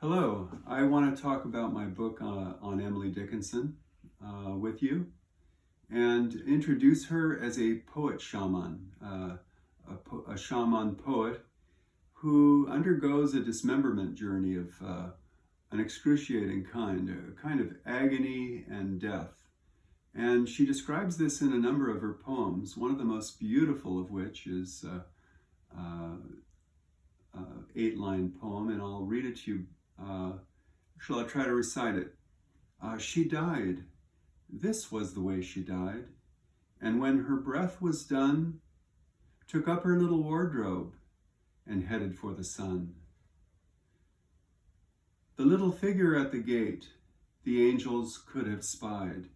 Hello, I want to talk about my book on Emily Dickinson with you and introduce her as a poet-shaman, a shaman poet who undergoes a dismemberment journey of an excruciating kind, a kind of agony and death. And she describes this in a number of her poems, one of the most beautiful of which is an 8-line poem, and I'll read it to you. Shall I try to recite it? She died. This was the way she died. And when her breath was done, took up her little wardrobe and headed for the sun. The little figure at the gate, the angels could have spied,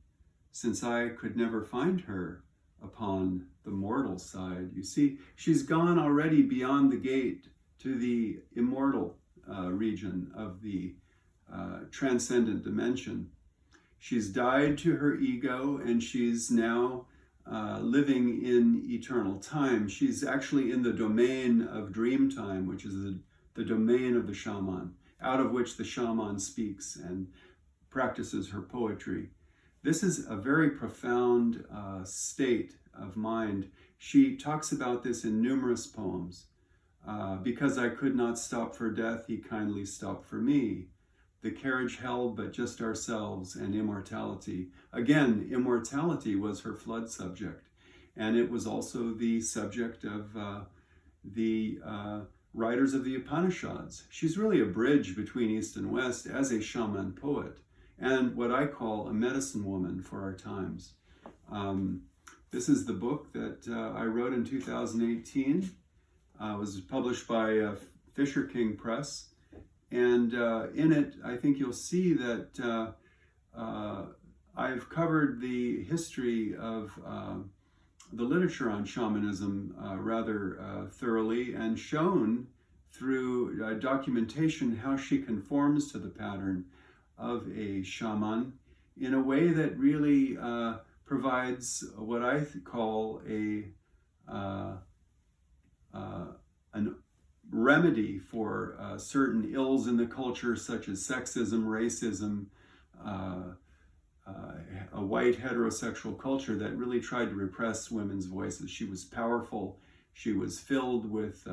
since I could never find her upon the mortal side. You see, she's gone already beyond the gate to the immortal region of the transcendent dimension. She's died to her ego, and she's now living in eternal time. She's actually in the domain of dream time, which is the domain of the shaman, out of which the shaman speaks and practices her poetry. This is a very profound state of mind. She talks about this in numerous poems. Because I could not stop for death, he kindly stopped for me. The carriage held but just ourselves and immortality. Again, immortality was her flood subject. And it was also the subject of the writers of the Upanishads. She's really a bridge between East and West as a shaman poet and what I call a medicine woman for our times. This is the book that I wrote in 2018. It was published by Fisher King Press, and in it I think you'll see that I've covered the history of the literature on shamanism rather thoroughly, and shown through documentation how she conforms to the pattern of a shaman in a way that really provides what I call an remedy for certain ills in the culture, such as sexism, racism, a white heterosexual culture that really tried to repress women's voices. She was powerful. She was filled with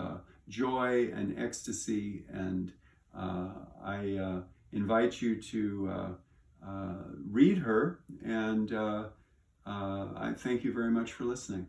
joy and ecstasy, and I invite you to read her, and I thank you very much for listening.